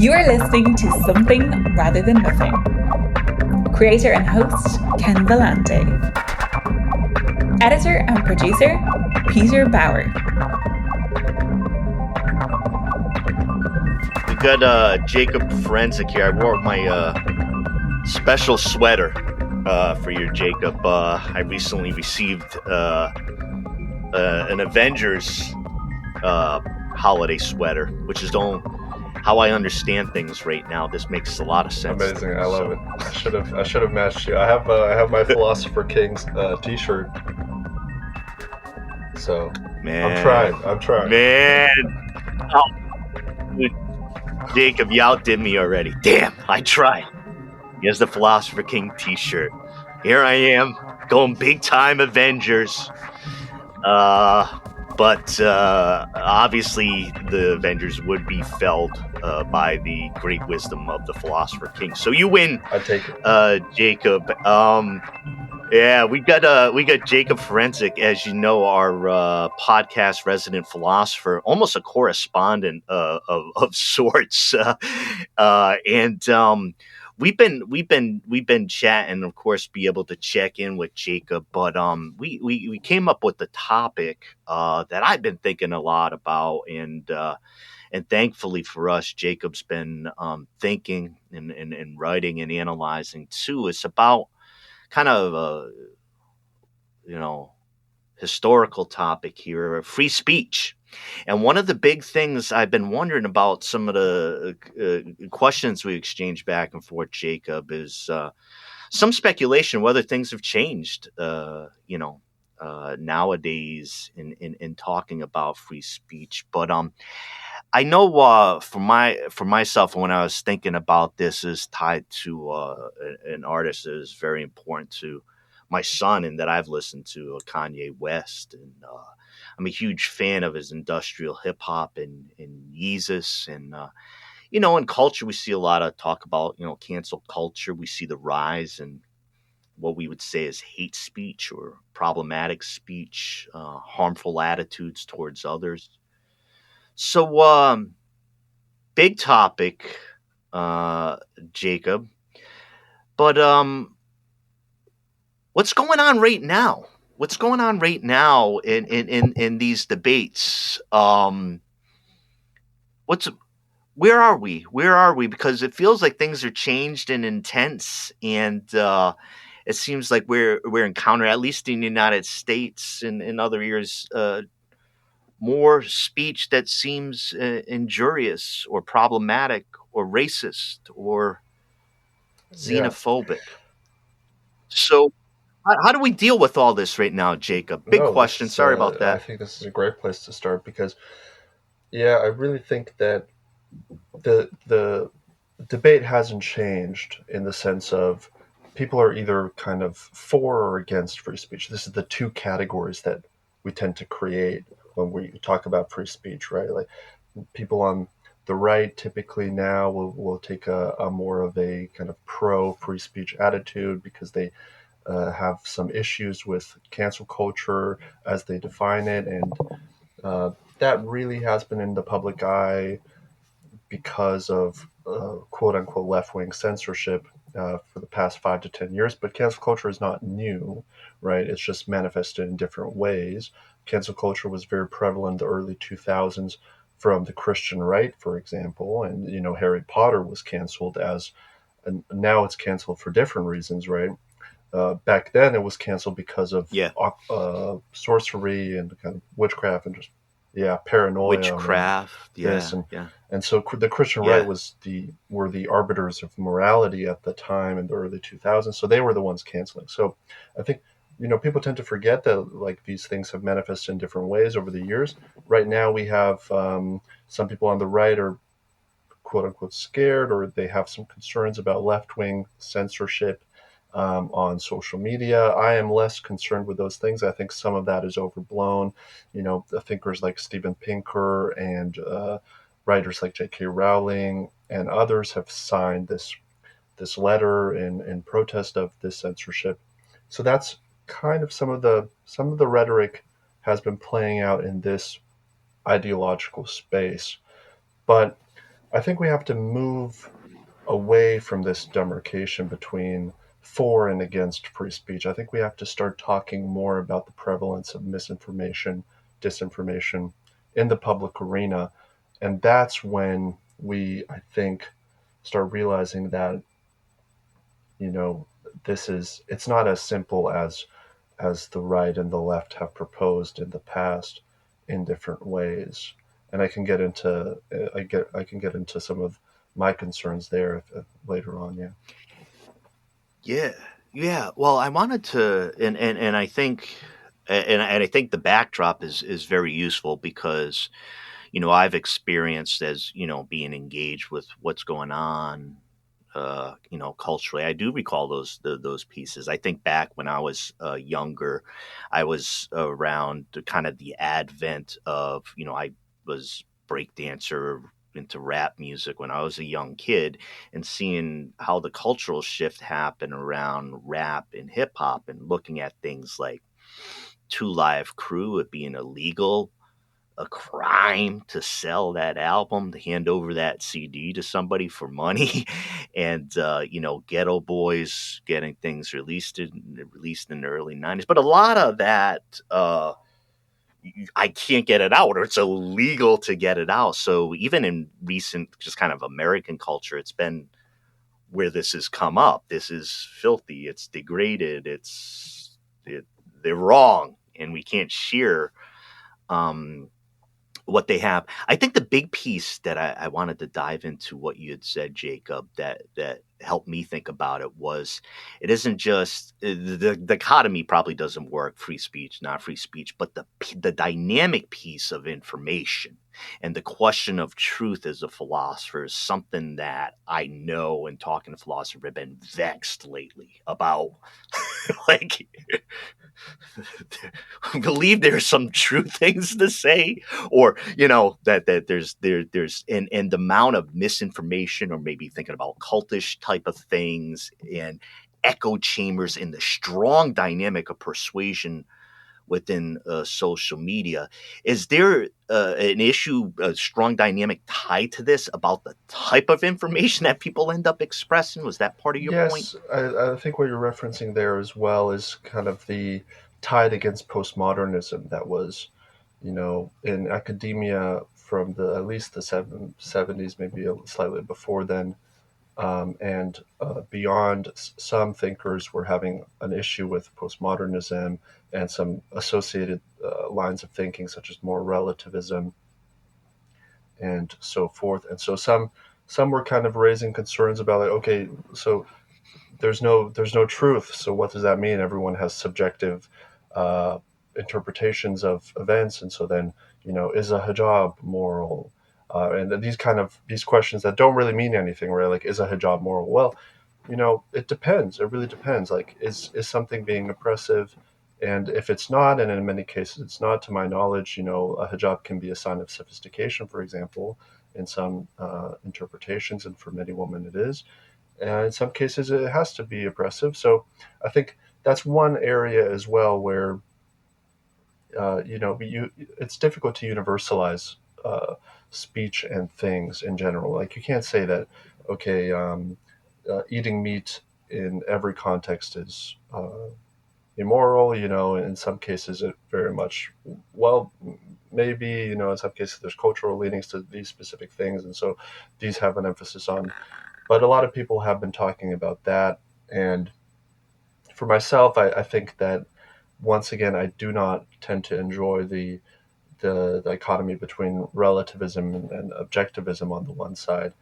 You are listening to Something Rather Than Nothing. Creator and host, Ken Volante. Editor and producer, Peter Bauer. We got Jakub Ferencik here. I wore my special sweater for you, Jakub. I recently received an Avengers holiday sweater, which is how I understand things right now. This makes a lot of sense. Amazing, I love it. I should have matched you. I have my Philosopher King's T-shirt. So Man, I'm trying. Man, Jakub, you outdid me already. Damn, I tried. Here's the Philosopher King T-shirt. Here I am, going big time Avengers. But obviously the Avengers would be felled by the great wisdom of the Philosopher King. So you win. I take it. Jakub. Yeah, we got Jakub Ferencik, as you know, our podcast resident philosopher, almost a correspondent of sorts, and we've been chatting, of course, be able to check in with Jakub, but we came up with the topic that I've been thinking a lot about, and thankfully for us, Jakub's been thinking and writing and analyzing too. It's about kind of a historical topic here, free speech. And one of the big things I've been wondering about, some of the questions we exchanged back and forth, Jakub, is some speculation whether things have changed, nowadays in talking about free speech. But I know for myself, when I was thinking about this, is tied to an artist that is very important to my son and that I've listened to, Kanye West, and I'm a huge fan of his industrial hip hop and Yeezus, and in culture we see a lot of talk about cancel culture. We see the rise in what we would say is hate speech or problematic speech, harmful attitudes towards others. So big topic, Jakub, but what's going on right now? What's going on right now in these debates? Where are we? Where are we? Because it feels like things are changed and intense, and it seems like we're encountering, at least in the United States and in other areas, more speech that seems injurious or problematic or racist or xenophobic. Yeah. So how do we deal with all this right now, Jakub? Big question. Sorry about that. I think this is a great place to start because, I really think that the debate hasn't changed in the sense of people are either kind of for or against free speech. This is the two categories that we tend to create when we talk about free speech, right? Like people on the right typically now will take a more of a kind of pro free speech attitude because they have some issues with cancel culture as they define it, and that really has been in the public eye because of quote unquote left-wing censorship for the past 5 to 10 years. But cancel culture is not new, right? It's just manifested in different ways. Cancel culture was very prevalent in the early 2000s from the Christian right, for example, and Harry Potter was canceled and now it's canceled for different reasons, right? Back then it was canceled because of sorcery and kind of witchcraft and just paranoia. Witchcraft, and so the Christian right were the arbiters of morality at the time in the early 2000s. So they were the ones canceling. So I think people tend to forget that like these things have manifested in different ways over the years. Right now we have some people on the right are quote unquote scared, or they have some concerns about left-wing censorship on social media. I am less concerned with those things. I think some of that is overblown. The thinkers like Steven Pinker and writers like J.K. Rowling and others have signed this letter in protest of this censorship. So that's kind of some of the rhetoric has been playing out in this ideological space. But I think we have to move away from this demarcation between for and against free speech. I think we have to start talking more about the prevalence of misinformation, disinformation in the public arena. And that's when we, I think, start realizing that, you know, it's not as simple as the right and the left have proposed in the past in different ways. And I can get into some of my concerns there later on. Yeah. Yeah, yeah. Well, I wanted to, and I think, and I think the backdrop is very useful because I've experienced as being engaged with what's going on, culturally. I do recall those pieces. I think back when I was younger, I was around kind of the advent of I was breakdancer into rap music when I was a young kid, and seeing how the cultural shift happened around rap and hip hop, and looking at things like Two Live Crew, it being illegal, a crime to sell that album, to hand over that CD to somebody for money, and Ghetto Boys getting things released in the early '90s. But a lot of that, I can't get it out, or it's illegal to get it out. So even in recent, just kind of American culture, it's been where this has come up. This is filthy. It's degraded. They're wrong, and we can't share Um, what they have. I think the big piece that I wanted to dive into what you had said, Jacob, that helped me think about it was it isn't just the dichotomy probably doesn't work, free speech, not free speech, but the dynamic piece of information and the question of truth as a philosopher is something that I know, in talking to philosophers, have been vexed lately about. Like, believe there's some true things to say, or that there's and the amount of misinformation, or maybe thinking about cultish type of things, and echo chambers in the strong dynamic of persuasion within social media. Is there an issue, a strong dynamic tied to this, about the type of information that people end up expressing? Was that part of your point? Yes, I think what you're referencing there as well is kind of the tide against postmodernism that was, in academia from at least the 70s, maybe slightly before then, and beyond. Some thinkers were having an issue with postmodernism and some associated lines of thinking, such as more relativism and so forth. And so some were kind of raising concerns about, like, okay, so there's no truth. So what does that mean? Everyone has subjective uh, interpretations of events, and so then is a hijab moral? And these questions that don't really mean anything, right? Like, is a hijab moral? Well, it depends. It really depends. Like, is something being oppressive? And if it's not, and in many cases it's not, to my knowledge, a hijab can be a sign of sophistication, for example, in some interpretations, and for many women it is. And in some cases, it has to be oppressive. So I think that's one area as well where it's difficult to universalize speech and things in general. Like, you can't say that, okay, eating meat in every context is immoral. In some cases, it very much, well, maybe, in some cases there's cultural leanings to these specific things, and so these have an emphasis on. But a lot of people have been talking about that. And for myself, I think that, once again, I do not tend to enjoy the dichotomy between relativism and objectivism on the one side.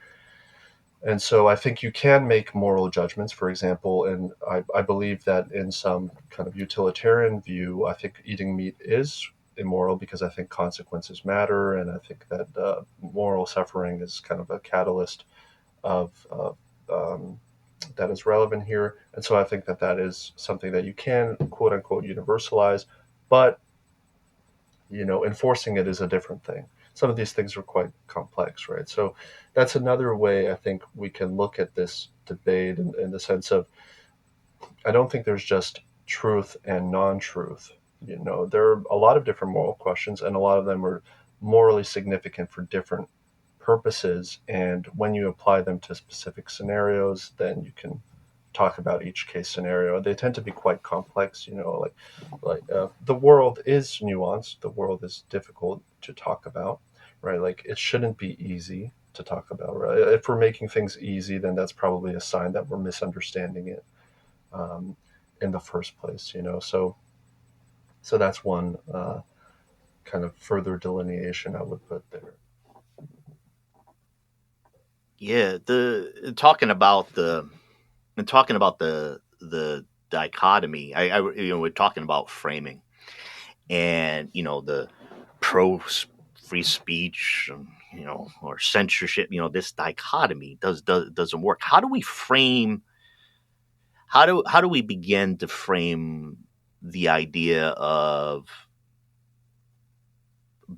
And so I think you can make moral judgments, for example, and I believe that in some kind of utilitarian view, I think eating meat is immoral because I think consequences matter, and I think that moral suffering is kind of a catalyst of that is relevant here. And so I think that is something that you can, quote unquote, universalize, but enforcing it is a different thing. Some of these things are quite complex, right? So that's another way I think we can look at this debate in the sense of, I don't think there's just truth and non-truth. There are a lot of different moral questions, and a lot of them are morally significant for different purposes, and when you apply them to specific scenarios, then you can talk about each case scenario. They tend to be quite complex, the world is nuanced, the world is difficult to talk about, right? Like, it shouldn't be easy to talk about, right? If we're making things easy, then that's probably a sign that we're misunderstanding it in the first place, so that's one kind of further delineation I would put there. Yeah, the talking about the dichotomy. We're talking about framing, and the pro free speech, or censorship. This dichotomy doesn't work. How do we frame? How do we begin to frame the idea of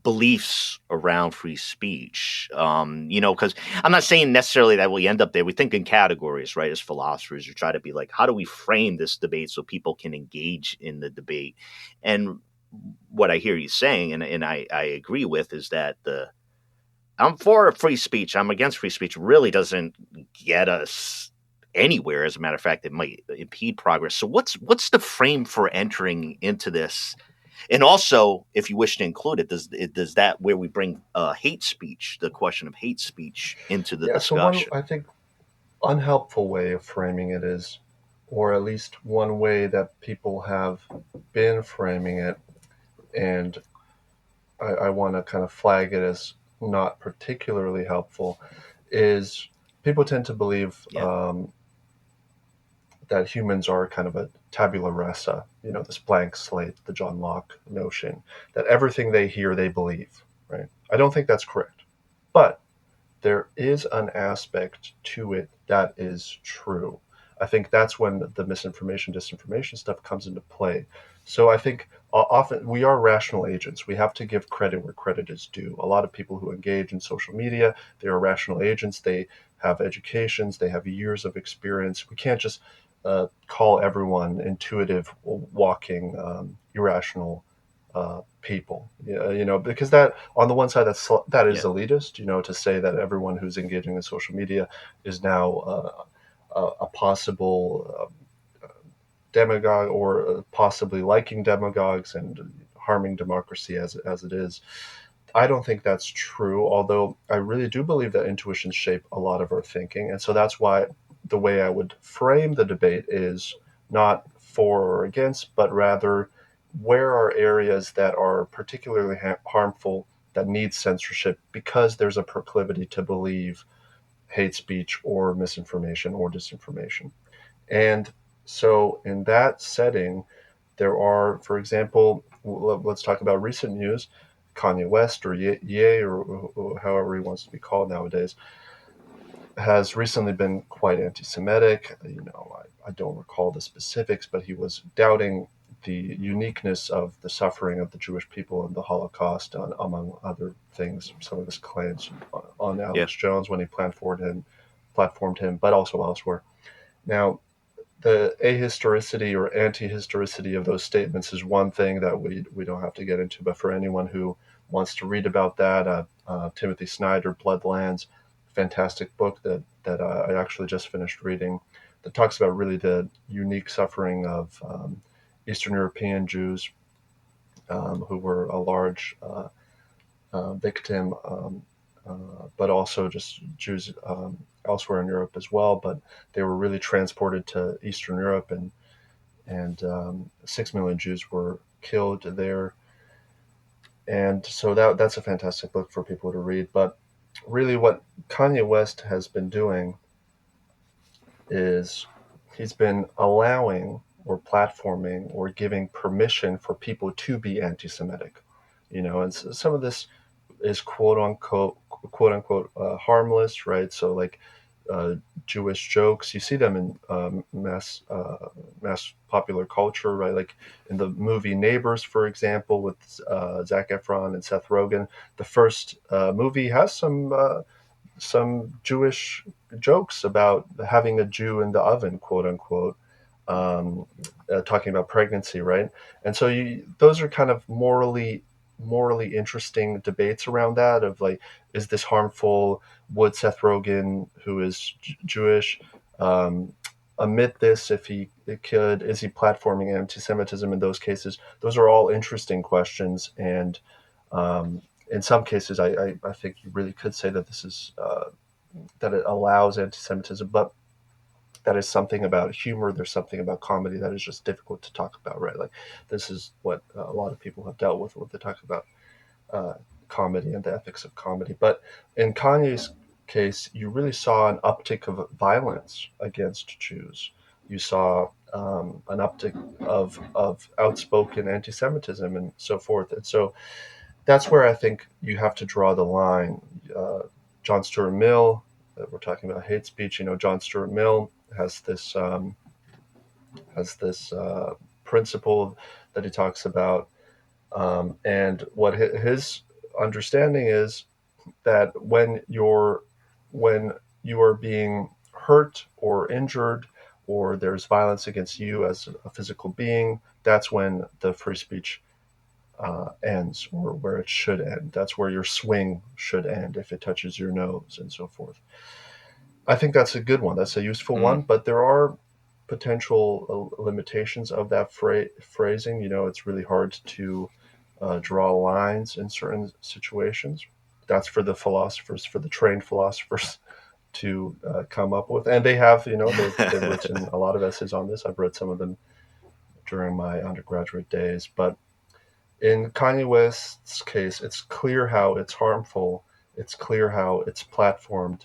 beliefs around free speech? Because I'm not saying necessarily that we end up there. We think in categories, right? As philosophers, we try to be like, how do we frame this debate so people can engage in the debate? And what I hear you saying, and I agree with, is that I'm for free speech, I'm against free speech, really doesn't get us anywhere. As a matter of fact, it might impede progress. So what's the frame for entering into this? And also, if you wish to include it, does that where we bring hate speech, the question of hate speech, into the discussion? So one, I think, unhelpful way of framing it is, or at least one way that people have been framing it, and I want to kind of flag it as not particularly helpful, is people tend to believe that humans are kind of a tabula rasa, this blank slate, the John Locke notion, that everything they hear, they believe, right? I don't think that's correct. But there is an aspect to it that is true. I think that's when the misinformation, disinformation stuff comes into play. So I think often we are rational agents. We have to give credit where credit is due. A lot of people who engage in social media, they are rational agents. They have educations. They have years of experience. We can't just call everyone intuitive, walking, irrational people, because that, on the one side, that is elitist, to say that everyone who's engaging in social media is now a possible demagogue, or possibly liking demagogues and harming democracy as it is. I don't think that's true, although I really do believe that intuitions shape a lot of our thinking. And so that's why the way I would frame the debate is not for or against, but rather, where are areas that are particularly harmful, that need censorship because there's a proclivity to believe hate speech or misinformation or disinformation. And so in that setting, there are, for example, let's talk about recent news. Kanye West, or Ye, or however he wants to be called nowadays, has recently been quite anti-Semitic. I don't recall the specifics, but he was doubting the uniqueness of the suffering of the Jewish people in the Holocaust, among other things. Some of his claims on Alex Jones when he platformed him, but also elsewhere. Now, the ahistoricity or anti-historicity of those statements is one thing that we don't have to get into, but for anyone who wants to read about that, Timothy Snyder, Bloodlands, fantastic book that I actually just finished reading, that talks about really the unique suffering of Eastern European Jews, who were a large victim, but also just Jews elsewhere in Europe as well. But they were really transported to Eastern Europe, and 6 million Jews were killed there. And so that's a fantastic book for people to read. But really, what Kanye West has been doing is he's been allowing, or platforming, or giving permission for people to be anti-Semitic, and some of this is quote unquote harmless, right? So like Jewish jokes, you see them in mass popular culture, right? Like in the movie Neighbors, for example, with Zac Efron and Seth Rogen. The first movie has some Jewish jokes about having a Jew in the oven, quote unquote, talking about pregnancy, right? And so those are kind of morally morally interesting debates around that of like, is this harmful? Would Seth Rogen, who is Jewish, admit this if he could? Is he platforming anti-Semitism in those cases? Those are all interesting questions, and in some cases, I think you really could say that this is that it allows anti-Semitism, but that is something about humor. There's something about comedy that is just difficult to talk about, right? Like this is what a lot of people have dealt with when they talk about comedy and the ethics of comedy. But in Kanye's case, you really saw an uptick of violence against Jews. You saw an uptick of outspoken anti-Semitism and so forth. And so that's where I think you have to draw the line. John Stuart Mill, we're talking about hate speech. John Stuart Mill has this principle that he talks about, and what his understanding is that when you are being hurt or injured, or there's violence against you as a physical being, that's when the free speech ends, or where it should end. That's where your swing should end if it touches your nose and so forth. I think that's a good one. That's a useful one, but there are potential limitations of that phrasing. It's really hard to draw lines in certain situations. That's for the philosophers, for the trained philosophers to come up with. And they have, they've written a lot of essays on this. I've read some of them during my undergraduate days. But in Kanye West's case, it's clear how it's harmful. It's clear how it's platformed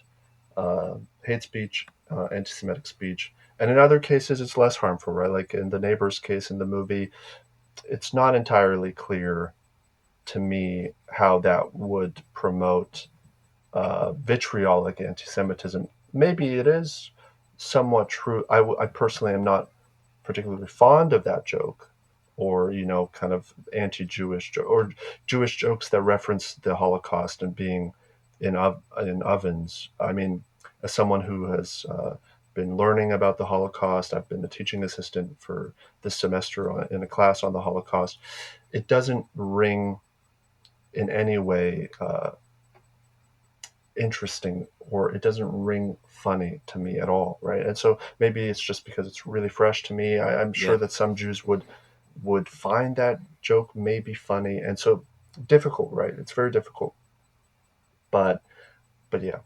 hate speech, anti-Semitic speech. And in other cases, it's less harmful, right? Like in the neighbor's case in the movie, it's not entirely clear to me how that would promote vitriolic anti-Semitism. Maybe it is somewhat true. I personally am not particularly fond of that joke, or kind of anti-Jewish or Jewish jokes that reference the Holocaust and being in ovens. I mean, as someone who has been learning about the Holocaust, I've been a teaching assistant for this semester in a class on the Holocaust. It doesn't ring in any way interesting, or it doesn't ring funny to me at all, right? And so maybe it's just because it's really fresh to me. I'm sure that some Jews would find that joke maybe funny, and so difficult, right? It's very difficult. But yeah.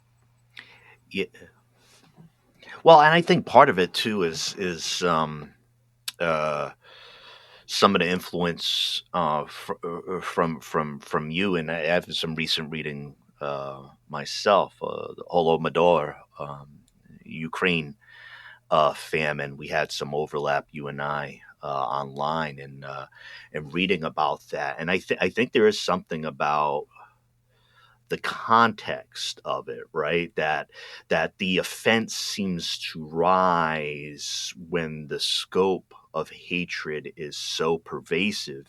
Well, and I think part of it too is some of the influence from you, and I have some recent reading myself. The Holodomor, Ukraine famine. We had some overlap, you and I, online, and reading about that. And I think there is something about the context of it, right? That the offense seems to rise when the scope of hatred is so pervasive,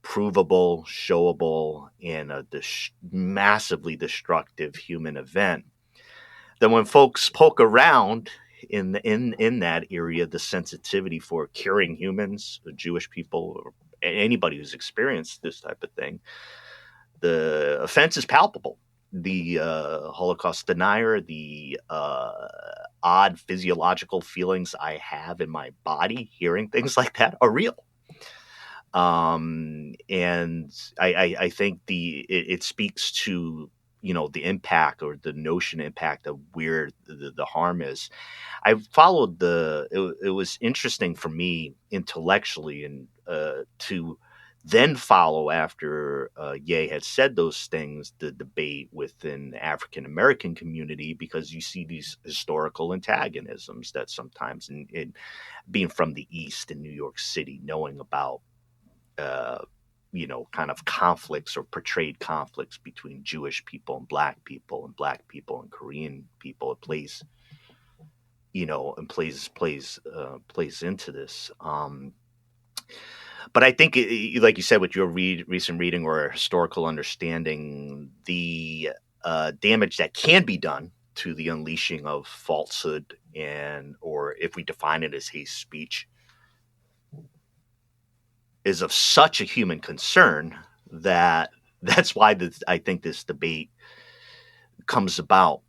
provable, showable, and a massively destructive human event. Then when folks poke around in that area, the sensitivity for curing humans, Jewish people, or anybody who's experienced this type of thing, the offense is palpable. The Holocaust denier, the odd physiological feelings I have in my body hearing things like that are real. And I think it speaks to the impact, or the notion impact of where the harm is. I followed it was interesting for me intellectually, and to then follow after Ye had said those things, the debate within the African American community, because you see these historical antagonisms that sometimes in being from the East in New York City, knowing about kind of conflicts or portrayed conflicts between Jewish people and Black people and Korean people, it plays and plays into this. But I think, like you said, with your recent reading or historical understanding, the damage that can be done to the unleashing of falsehood, or if we define it as hate speech, is of such a human concern that's why I think this debate comes about.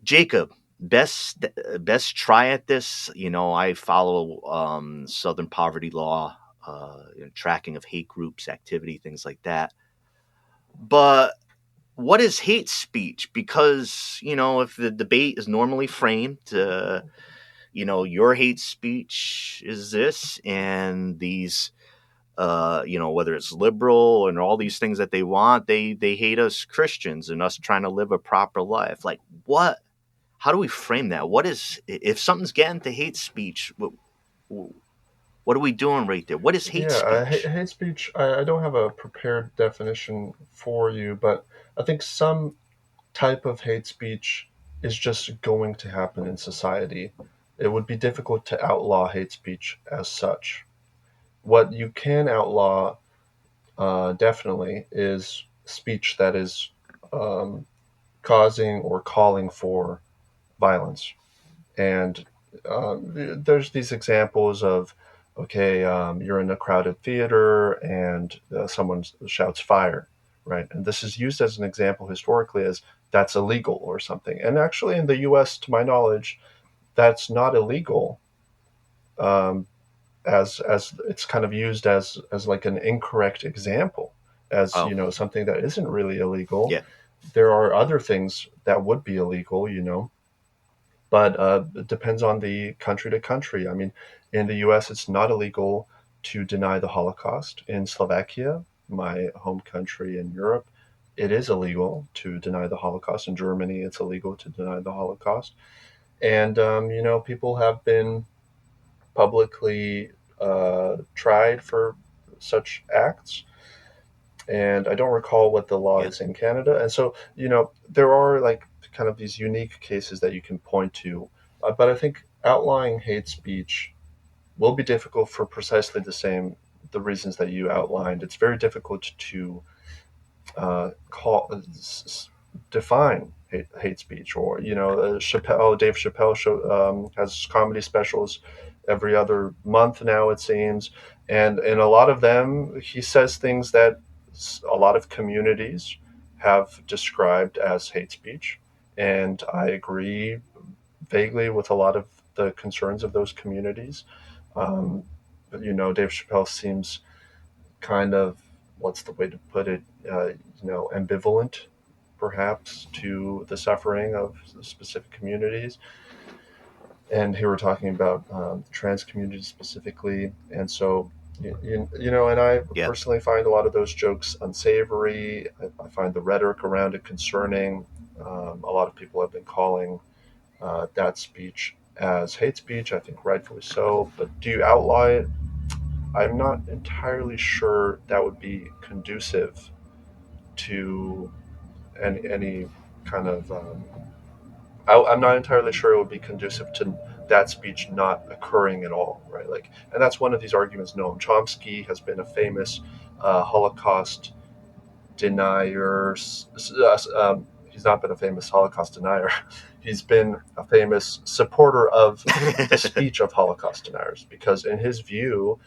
Jacob, best try at this. I follow Southern poverty law, tracking of hate groups, activity, things like that. But what is hate speech? Because if the debate is normally framed, your hate speech is this, and these whether it's liberal and all these things that they want, they hate us Christians and us trying to live a proper life. Like, what? How do we frame that? What is, if something's getting to hate speech? What are we doing right there? What is hate speech? Hate speech. I don't have a prepared definition for you, but I think some type of hate speech is just going to happen in society. It would be difficult to outlaw hate speech as such. What you can outlaw definitely is speech that is causing or calling for violence. And there's these examples of, okay, you're in a crowded theater and someone shouts fire, right? And this is used as an example historically as that's illegal or something. And actually, in the U.S., to my knowledge, that's not illegal. As it's kind of used as like an incorrect example, as something that isn't really illegal. Yeah. There are other things that would be illegal, but it depends on the country to country. I mean, in the U.S., it's not illegal to deny the Holocaust. In Slovakia, my home country in Europe, it is illegal to deny the Holocaust. In Germany, it's illegal to deny the Holocaust. And, people have been publicly tried for such acts. And I don't recall what the law is in Canada. And so, there are like kind of these unique cases that you can point to. But I think outlawing hate speech will be difficult for precisely the reasons that you outlined. It's very difficult to define hate speech, or Dave Chappelle has comedy specials every other month now, it seems, and in a lot of them he says things that a lot of communities have described as hate speech, and I agree vaguely with a lot of the concerns of those communities. But Dave Chappelle seems kind of, what's the way to put it, ambivalent perhaps to the suffering of specific communities. And here we're talking about trans communities specifically. And so, and I personally find a lot of those jokes unsavory. I find the rhetoric around it concerning. A lot of people have been calling that speech as hate speech, I think rightfully so. But do you outlaw it? I'm not entirely sure that would be conducive to any kind of. I'm not entirely sure it would be conducive to that speech not occurring at all, right? Like, and that's one of these arguments. Noam Chomsky has been a famous Holocaust denier. He's not been a famous Holocaust denier. He's been a famous supporter of the speech of Holocaust deniers, because in his view,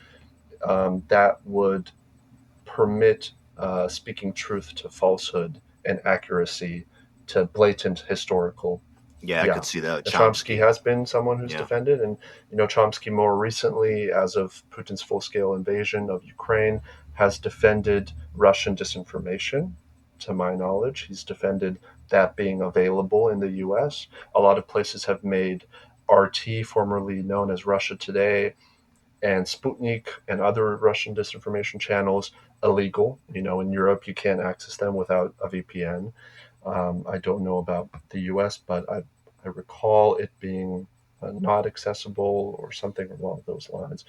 that would permit speaking truth to falsehood and accuracy to blatant historical. I could see that. Chomsky has been someone who's defended, and Chomsky more recently, as of Putin's full-scale invasion of Ukraine, has defended Russian disinformation. To my knowledge, he's defended that being available in the U.S. A lot of places have made RT, formerly known as Russia Today, and Sputnik and other Russian disinformation channels illegal. In Europe, you can't access them without a VPN. I don't know about the U.S., but I recall it being not accessible or something along those lines.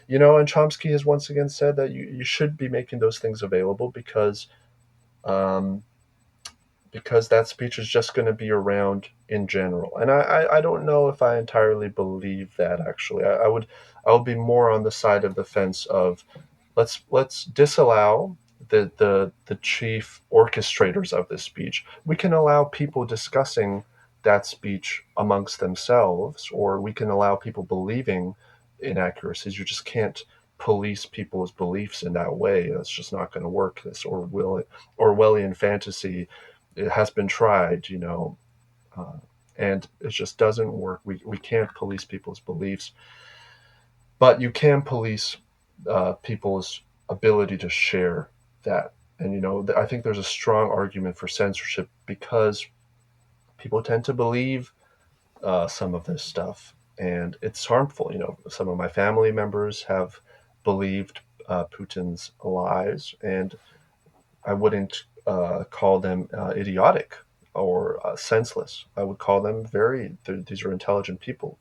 And Chomsky has once again said that you should be making those things available because that speech is just going to be around in general. And I don't know if I entirely believe that, actually. I would be more on the side of the fence of let's disallow the chief orchestrators of this speech. We can allow people discussing that speech amongst themselves, or we can allow people believing inaccuracies. You just can't police people's beliefs in that way. It's just not going to work. This Orwellian fantasy, it has been tried, and it just doesn't work. We can't police people's beliefs, but you can police people's ability to share that. And I think there's a strong argument for censorship because people tend to believe some of this stuff, and it's harmful. Some of my family members have believed Putin's lies, and I wouldn't call them idiotic or senseless. I would call them these are intelligent people.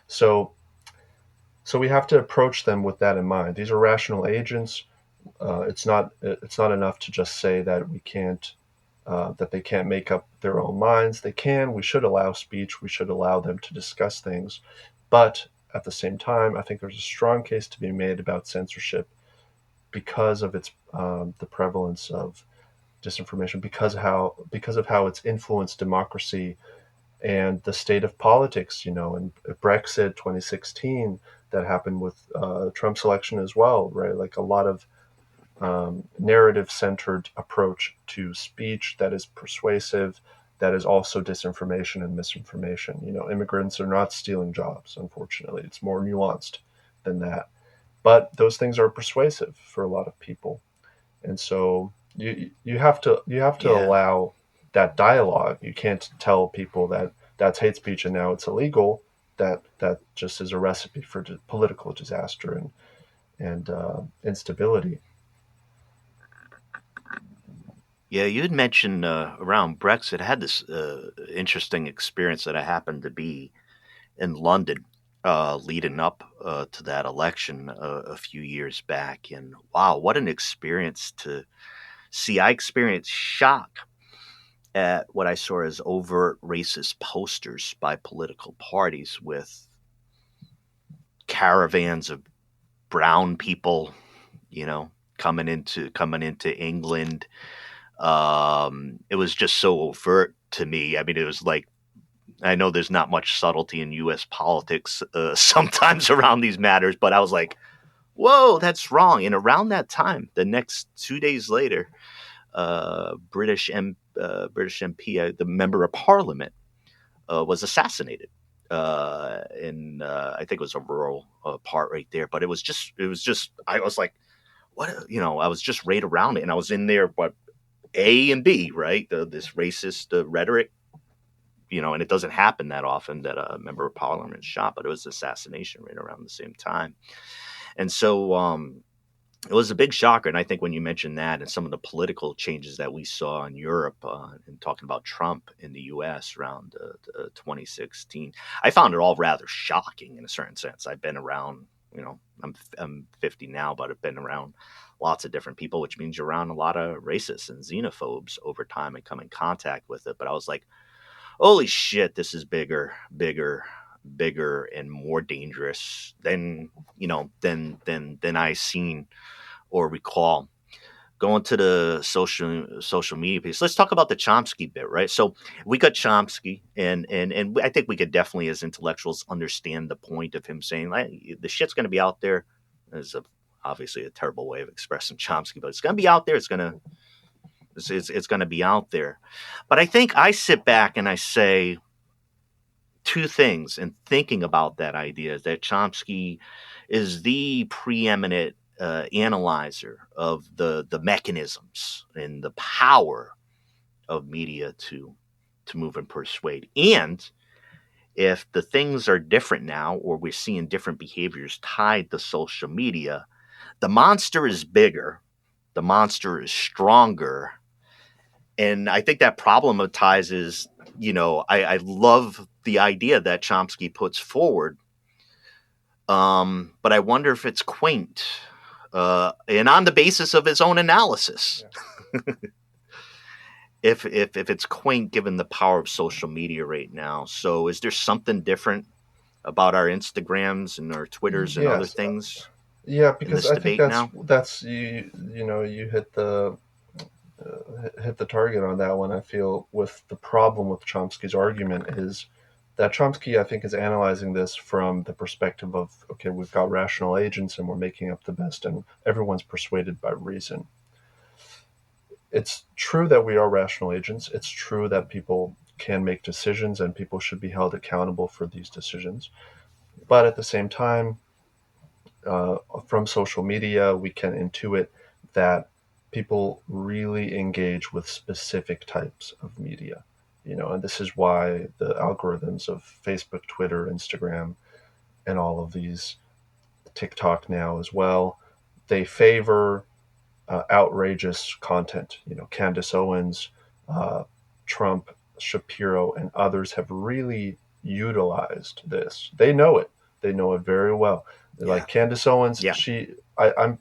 So so we have to approach them with that in mind. These are rational agents. It's not enough to just say that we can't that they can't make up their own minds. They can. We should allow speech. We should allow them to discuss things. But at the same time, I think there's a strong case to be made about censorship because of the prevalence of disinformation, because of how it's influenced democracy and the state of politics. In Brexit 2016, that happened with Trump's election as well, right? Like a lot of narrative-centered approach to speech that is persuasive, that is also disinformation and misinformation. Immigrants are not stealing jobs, unfortunately. It's more nuanced than that. But those things are persuasive for a lot of people. And so you have to allow that dialogue. You can't tell people that that's hate speech and now it's illegal. That just is a recipe for political disaster and instability. Yeah, you had mentioned around Brexit. I had this interesting experience that I happened to be in London leading up to that election a few years back. And wow, what an experience to see. I experienced shock at what I saw as overt racist posters by political parties with caravans of brown people, coming into England. It was just so overt to me. I mean, it was like, I know there's not much subtlety in U.S. politics sometimes around these matters, but I was like, whoa, that's wrong. And around that time, the next 2 days later, British MP, the member of Parliament, was assassinated. I think it was a rural part right there, but it was just, I was like, what, I was just right around it. And I was in there, but A and B, right? This racist rhetoric, and it doesn't happen that often that a member of Parliament is shot, but it was assassination right around the same time. And so it was a big shocker. And I think when you mentioned that and some of the political changes that we saw in Europe and talking about Trump in the U.S. around 2016, I found it all rather shocking in a certain sense. I've been around, I'm 50 now, but I've been around lots of different people, which means you're around a lot of racists and xenophobes over time and come in contact with it. But I was like, holy shit, this is bigger and more dangerous than I seen or recall. Going to the social media piece, let's talk about the Chomsky bit, right? So we got Chomsky, and I think we could definitely, as intellectuals, understand the point of him saying, like, the shit's going to be out there. There's obviously a terrible way of expressing Chomsky, but it's going to be out there. It's going to be out there. But I think I sit back and I say two things in thinking about that idea, that Chomsky is the preeminent analyzer of the mechanisms and the power of media to move and persuade. And if the things are different now, or we're seeing different behaviors tied to social media, the monster is bigger, the monster is stronger. And I think that problematizes, I love the idea that Chomsky puts forward. But I wonder if it's quaint and on the basis of his own analysis. Yeah. if it's quaint given the power of social media right now. So is there something different about our Instagrams and our Twitters and other things? Yeah, because I think that's you hit the target on that one. I feel with the problem with Chomsky's argument is that Chomsky, I think, is analyzing this from the perspective of, okay, we've got rational agents and we're making up the best and everyone's persuaded by reason. It's true that we are rational agents. It's true that people can make decisions and people should be held accountable for these decisions. But at the same time, from social media, we can intuit that people really engage with specific types of media, and this is why the algorithms of Facebook, Twitter, Instagram, and all of these, TikTok now as well, they favor outrageous content. Candace Owens, Trump, Shapiro, and others have really utilized this. They know it. They know it very well. Yeah. Like Candace Owens, Yeah. I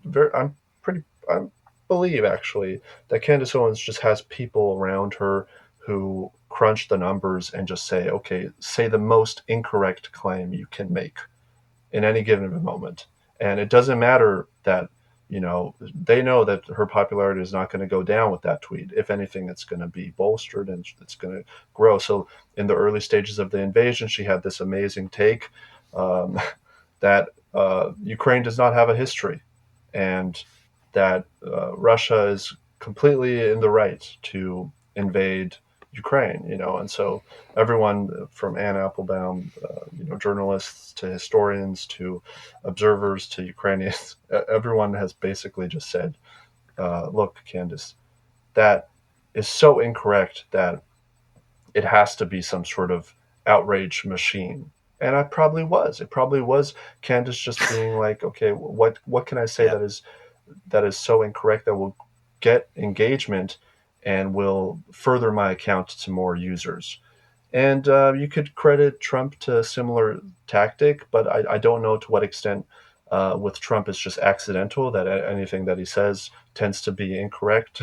believe actually that Candace Owens just has people around her who crunch the numbers and just say, okay, say the most incorrect claim you can make in any given moment. And it doesn't matter that, they know that her popularity is not going to go down with that tweet. If anything, it's going to be bolstered and it's going to grow. So in the early stages of the invasion, she had this amazing take that Ukraine does not have a history and that Russia is completely in the right to invade Ukraine, and so everyone from Anne Applebaum, journalists to historians to observers to Ukrainians, everyone has basically just said, look, Candace, that is so incorrect that it has to be some sort of outrage machine. And it probably was Candace just being like, okay, what can I say that is so incorrect that will get engagement and will further my account to more users. And you could credit Trump to a similar tactic, but I don't know to what extent with Trump it's just accidental, that anything that he says tends to be incorrect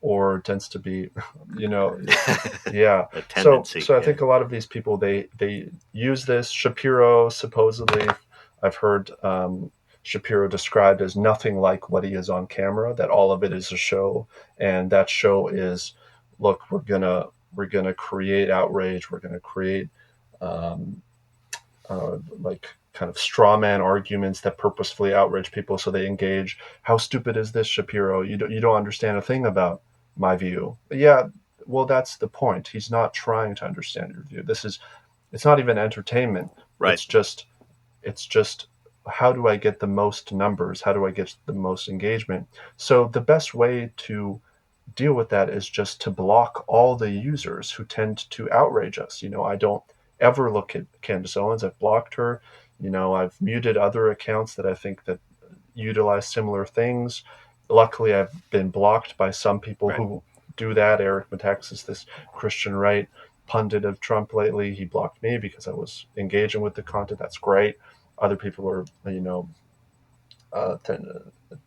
or tends to be, yeah. A tendency, so I think a lot of these people, they use this. Shapiro, supposedly, I've heard Shapiro described as nothing like what he is on camera, that all of it is a show. And that show is, look, we're gonna create outrage. We're gonna create like kind of straw man arguments that purposefully outrage people so they engage. How stupid is this, Shapiro? You don't understand a thing about my view. Yeah, well, that's the point. He's not trying to understand your view. It's not even entertainment. Right. It's just how do I get the most numbers? How do I get the most engagement? So the best way to deal with that is just to block all the users who tend to outrage us. I don't ever look at Candace Owens. I've blocked her. I've muted other accounts that I think that utilize similar things. Luckily, I've been blocked by some people who do that. Eric Metaxas, this Christian right pundit of Trump lately, he blocked me because I was engaging with the content. That's great. Other people are,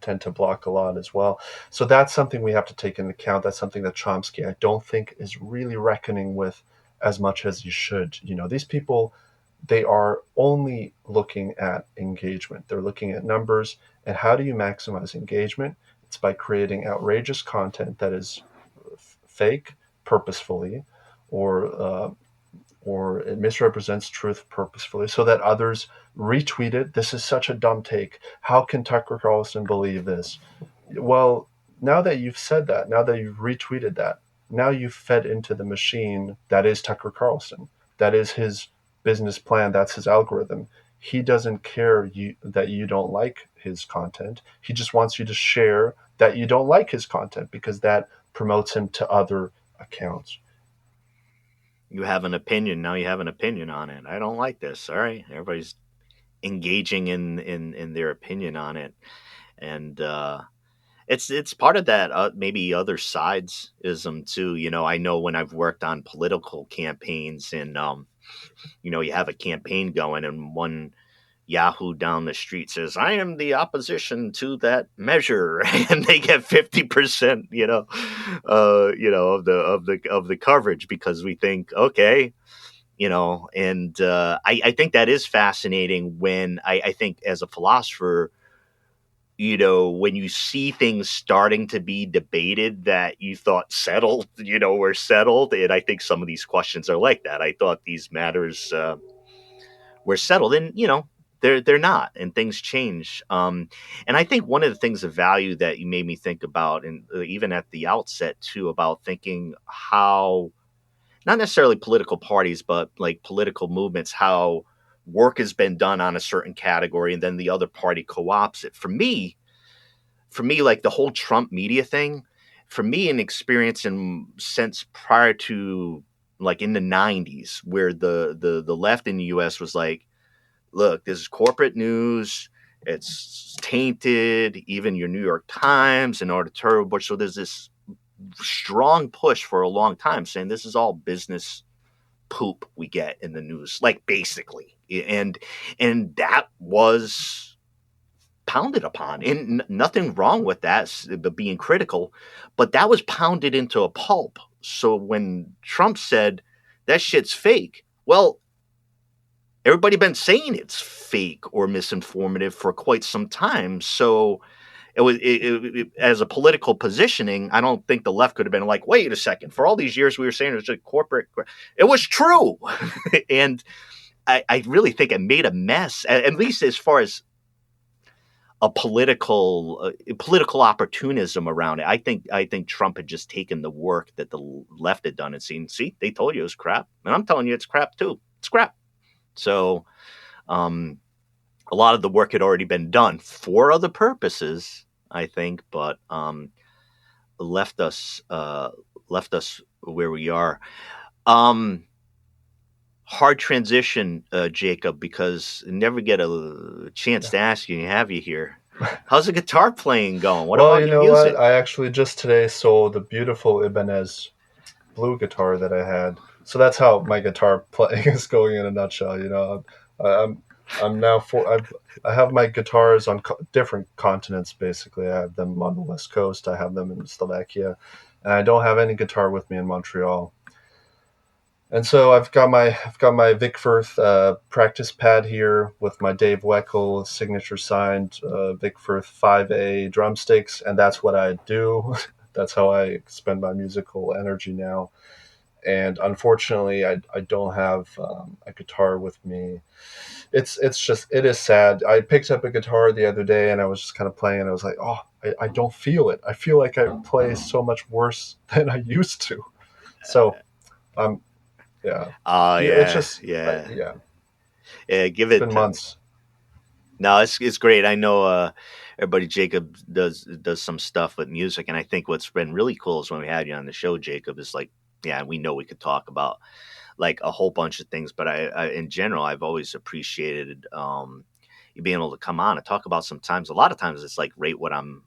tend to block a lot as well. So that's something we have to take into account. That's something that Chomsky, I don't think, is really reckoning with as much as you should. These people, they are only looking at engagement. They're looking at numbers. And how do you maximize engagement? It's by creating outrageous content that is fake purposefully, or it misrepresents truth purposefully so that others retweet it. This is such a dumb take. How can Tucker Carlson believe this? Well, now that you've said that, now that you've retweeted that, now you've fed into the machine that is Tucker Carlson. That is his business plan. That's his algorithm. He doesn't care that you don't like his content. He just wants you to share that you don't like his content because that promotes him to other accounts. You have an opinion. Now you have an opinion on it. I don't like this. All right. Everybody's engaging in their opinion on it. And it's part of that maybe other sidesism too. I know when I've worked on political campaigns and, you have a campaign going and one Yahoo down the street says, I am the opposition to that measure, and they get 50%, of the coverage because we think, okay, and I think that is fascinating when I think as a philosopher, when you see things starting to be debated that you thought settled, were settled. And I think some of these questions are like that. I thought these matters were settled, and they're not, and things change. And I think one of the things of value that you made me think about, and even at the outset too, about thinking how not necessarily political parties, but like political movements, how work has been done on a certain category, and then the other party co-ops it. For me, like the whole Trump media thing, for me, an experience in since prior to like in the 90s, where the left in the US was like, look, this is corporate news. It's tainted, even your New York Times and editorial board. So there's this strong push for a long time saying this is all business poop we get in the news, like basically. And that was pounded upon, and nothing wrong with that, but being critical, but that was pounded into a pulp. So when Trump said that shit's fake, well, everybody been saying it's fake or misinformative for quite some time. So as a political positioning, I don't think the left could have been like, wait a second, for all these years we were saying it was just corporate. It was true. And I really think it made a mess, at least as far as a political opportunism around it. I think Trump had just taken the work that the left had done and seen, see, they told you it was crap. And I'm telling you it's crap too. It's crap. So a lot of the work had already been done for other purposes, I think, but left us where we are. Hard transition, Jacob, because I never get a chance to ask you. Have you here? How's the guitar playing going? What well, about you know music? what? I actually just today sold a beautiful Ibanez blue guitar that I had. So that's how my guitar playing is going in a nutshell. I'm now I have my guitars on different continents. Basically, I have them on the West Coast. I have them in Slovakia, and I don't have any guitar with me in Montreal. And so I've got my Vic Firth practice pad here with my Dave Weckl signature signed Vic Firth 5A drumsticks, and that's what I do. That's how I spend my musical energy now. And unfortunately, I don't have a guitar with me. It is sad. I picked up a guitar the other day and I was just kind of playing, and I was like, oh, I don't feel it. I feel like I play so much worse than I used to. So yeah. It's just Yeah. yeah. Give It's it been months. No, it's great. I know everybody. Jacob does some stuff with music, and I think what's been really cool is when we had you on the show, Jacob, is like, yeah, we know we could talk about like a whole bunch of things, but I in general, I've always appreciated you being able to come on and talk about. Sometimes, a lot of times, it's like rate what I'm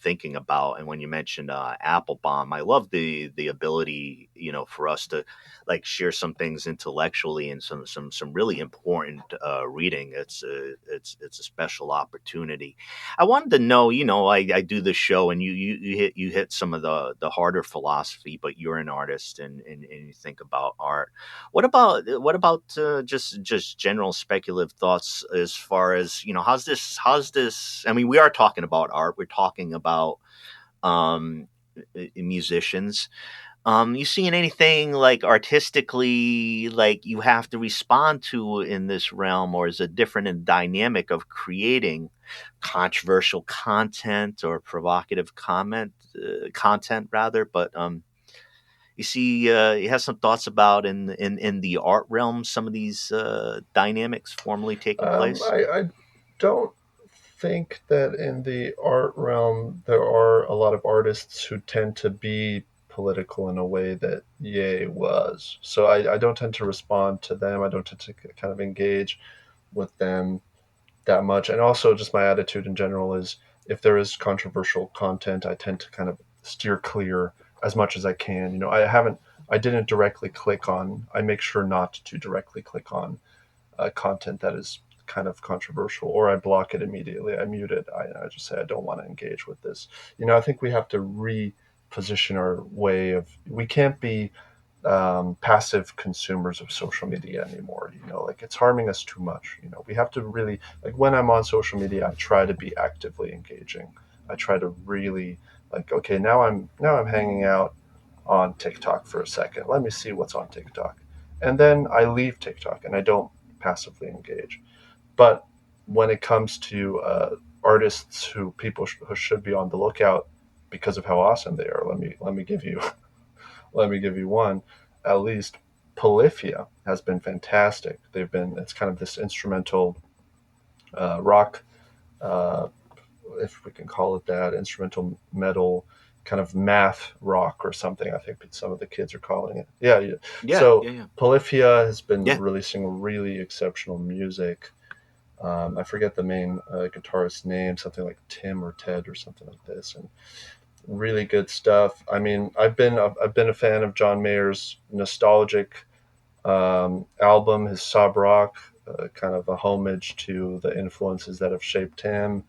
thinking about. And when you mentioned Applebaum, I love the ability, for us to like share some things intellectually and some really important reading. It's a special opportunity. I wanted to know, I do the show, and you hit some of the harder philosophy, but you're an artist, and you think about art. What about just general speculative thoughts as far as how's this? I mean, we are talking about art. We're talking about musicians. You seeing anything like artistically, like you have to respond to in this realm, or is it different in dynamic of creating controversial content or provocative content rather? But you see, you have some thoughts about in the art realm some of these dynamics formally taking place. I don't think that in the art realm there are a lot of artists who tend to be political in a way that Ye was. So I don't tend to respond to them. I don't tend to kind of engage with them that much. And also just my attitude in general is if there is controversial content, I tend to kind of steer clear as much as I can. I didn't directly click on, I make sure not to directly click on content that is kind of controversial, or I block it immediately. I mute it. I just say I don't want to engage with this. I think we have to reposition our way of. We can't be passive consumers of social media anymore. Like it's harming us too much. We have to really, like, when I'm on social media, I try to be actively engaging. I try to really, like, okay, now I'm hanging out on TikTok for a second. Let me see what's on TikTok. And then I leave TikTok and I don't passively engage. But when it comes to artists who people who should be on the lookout because of how awesome they are, let me give you let me give you one. At least Polyphia has been fantastic. It's kind of this instrumental rock, uh, if we can call it that, instrumental metal, kind of math rock or something. I think some of the kids are calling it. Yeah, yeah. Yeah, So yeah, yeah, Polyphia has been yeah. releasing really exceptional music. I forget the main guitarist's name, something like Tim or Ted or something like this, and really good stuff. I mean, I've been a fan of John Mayer's nostalgic album, his sob rock, kind of a homage to the influences that have shaped him.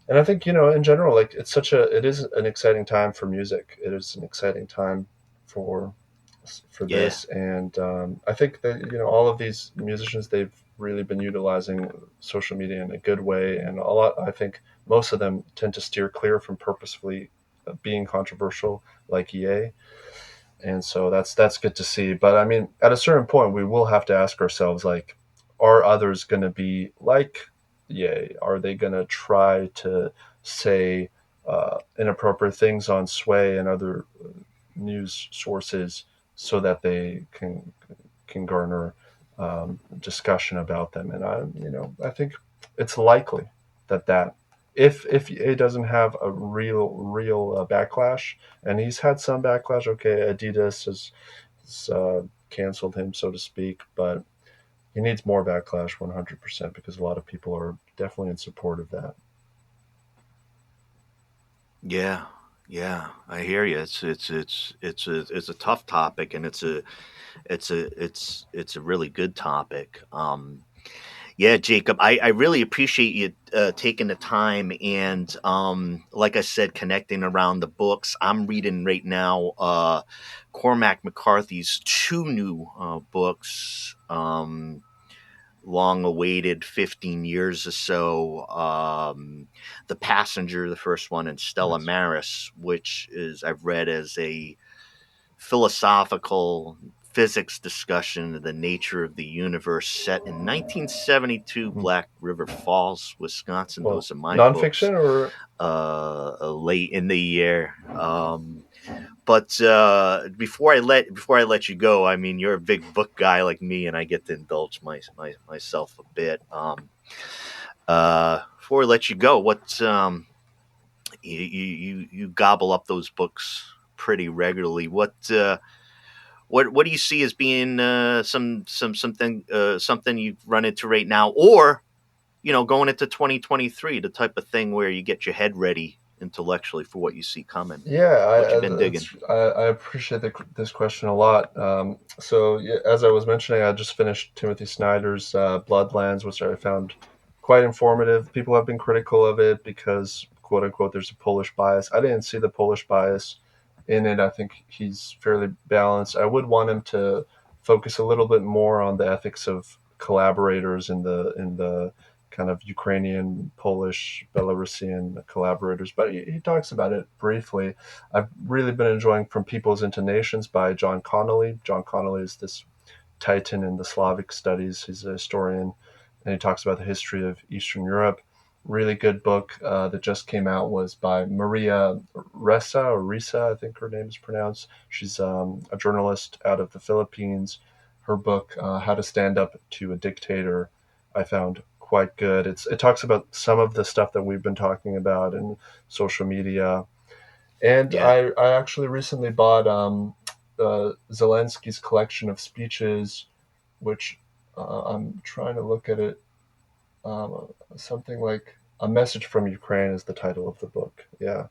And I think, in general, like it is an exciting time for music. It is an exciting time for Yeah. this, and I think that all of these musicians, they've really been utilizing social media in a good way, and a lot. I think most of them tend to steer clear from purposefully being controversial, like EA, and so that's good to see. But I mean, at a certain point, we will have to ask ourselves, like, are others going to be like Yay? Are they going to try to say inappropriate things on Sway and other news sources so that they can garner discussion about them? And I think it's likely that if it doesn't have a real backlash, and he's had some backlash. Okay, Adidas has canceled him, so to speak, but he needs more backlash, 100%, because a lot of people are definitely in support of that. Yeah, yeah, I hear you. It's a tough topic, and it's a really good topic. Yeah, Jacob, I really appreciate you taking the time and, like I said, connecting around the books. I'm reading right now Cormac McCarthy's two new books. Long awaited 15 years or so. The Passenger, the first one, and Stella Nice. Maris, which is I've read as a philosophical physics discussion of the nature of the universe set in 1972 Mhm. Black River Falls, Wisconsin. Well, Those are my books nonfiction or late in the year. But before I let you go, I mean, you're a big book guy like me, and I get to indulge myself a bit. Before I let you go, you gobble up those books pretty regularly. What do you see as being something you've run into right now, or going into 2023, the type of thing where you get your head ready intellectually for what you see coming? yeah, What you been digging? I appreciate this question a lot. So yeah, as I was mentioning, I just finished Timothy Snyder's Bloodlands, which I found quite informative. People have been critical of it because, quote unquote, there's a Polish bias. I didn't see the Polish bias in it. I think he's fairly balanced. I would want him to focus a little bit more on the ethics of collaborators in the kind of Ukrainian, Polish, Belarusian collaborators, but he talks about it briefly. I've really been enjoying From Peoples into Nations by John Connolly. John Connolly is this titan in the Slavic studies. He's a historian, and he talks about the history of Eastern Europe. Really good book that just came out was by Maria Ressa, I think her name is pronounced. She's a journalist out of the Philippines. Her book, How to Stand Up to a Dictator, I found quite good. It talks about some of the stuff that we've been talking about in social media. And Yeah, I actually recently bought Zelensky's collection of speeches, which I'm trying to look at it. Something like A Message from Ukraine is the title of the book. Yeah.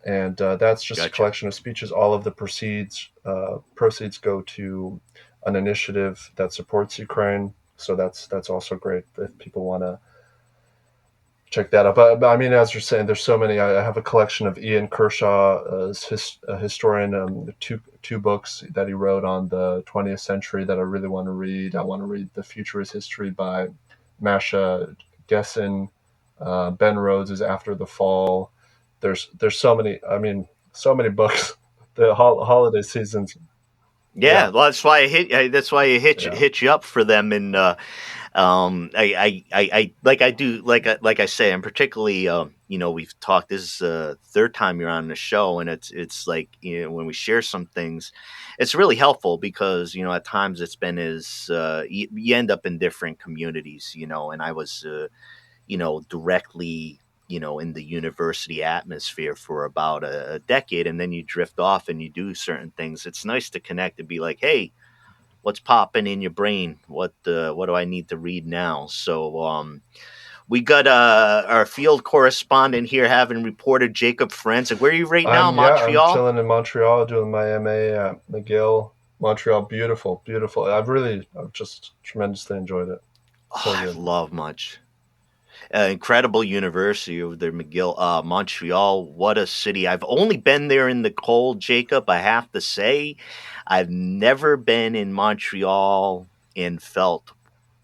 And that's just a gotcha. collection of speeches. All of the proceeds go to an initiative that supports Ukraine. So that's also great if people want to check that out. But I mean, as you're saying, there's so many. I have a collection of Ian Kershaw, a historian, two books that he wrote on the 20th century that I really want to read. I want to read The Future is History by Masha Gessen. Ben Rhodes' After the Fall. There's so many. I mean, so many books. The holiday seasons. Yeah, well, that's why I hit you up for them, and I like I say, I'm particularly we've talked. This is the third time you're on the show, and it's like, when we share some things, it's really helpful because at times it's been you end up in different communities, and I was directly in the university atmosphere for about a decade, and then you drift off and you do certain things. It's nice to connect and be like, hey, what's popping in your brain? What do I need to read now? So we got our field correspondent here having reported, Jakub Ferencik. Where are you right now? Montreal? I'm chilling in Montreal doing my MA at McGill. Montreal, beautiful. I've just tremendously enjoyed it. So I love incredible university over there, McGill. Montreal, what a city. I've only been there in the cold, Jakub. I have to say, I've never been in Montreal and felt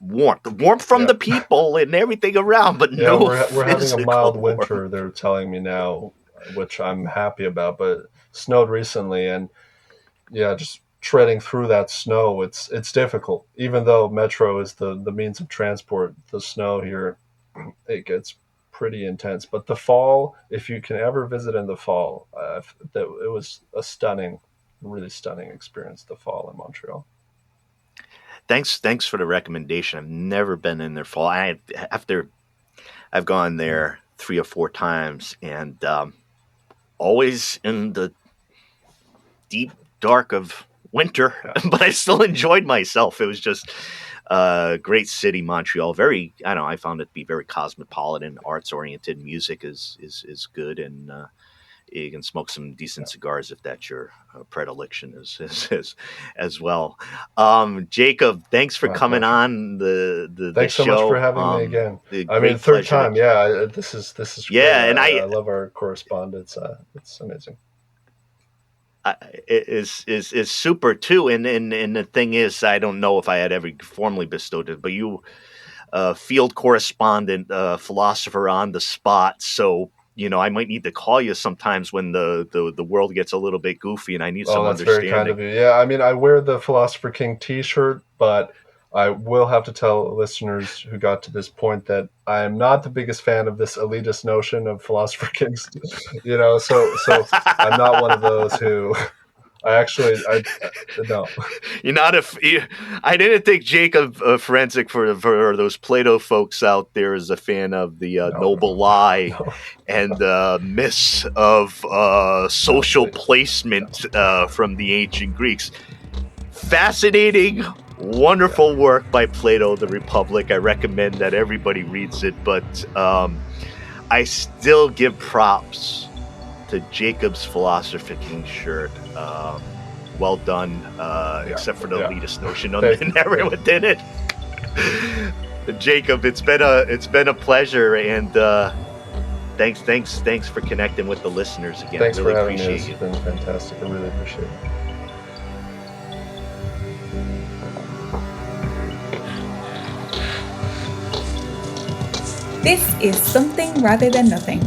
warmth from the people and everything around, but we're having a mild winter, they're telling me now, which I'm happy about, but snowed recently, and just treading through that snow, it's difficult. Even though metro is the means of transport, the snow here, it gets pretty intense. But the fall, if you can ever visit in the fall, it was a really stunning experience, the fall in Montreal. Thanks for the recommendation. I've never been in their fall. I've gone there 3 or 4 times, and always in the deep dark of winter, but I still enjoyed myself. It was just great city, Montreal. I found it to be very cosmopolitan, arts oriented. Music is good, and you can smoke some decent cigars if that's your predilection as well. Jakub, thanks for coming on the Thanks show. So much for having me again. I mean, third time. This is great. And I love our correspondence. It's amazing. Is super too, and the thing is, I don't know if I had ever formally bestowed it, but you, field correspondent, philosopher on the spot. So I might need to call you sometimes when the world gets a little bit goofy, and I need some understanding. Very kind of you. Yeah, I mean, I wear the Philosopher King T-shirt, but I will have to tell listeners who got to this point that I am not the biggest fan of this elitist notion of Philosopher Kings. So I'm not one of those who. I no. You're not I didn't think Jakub Ferencik for those Plato folks out there is a fan of the noble lie and myths of social placement from the ancient Greeks. Fascinating, wonderful work by Plato, The Republic. I recommend that everybody reads it, but I still give props to Jakub's Philosopher King shirt. Well done, except for the elitist notion and everyone did it. Jakub, it's been a pleasure, and thanks for connecting with the listeners again. Thanks really for having appreciate me. It's been fantastic. I really appreciate it. This is Something Rather Than Nothing.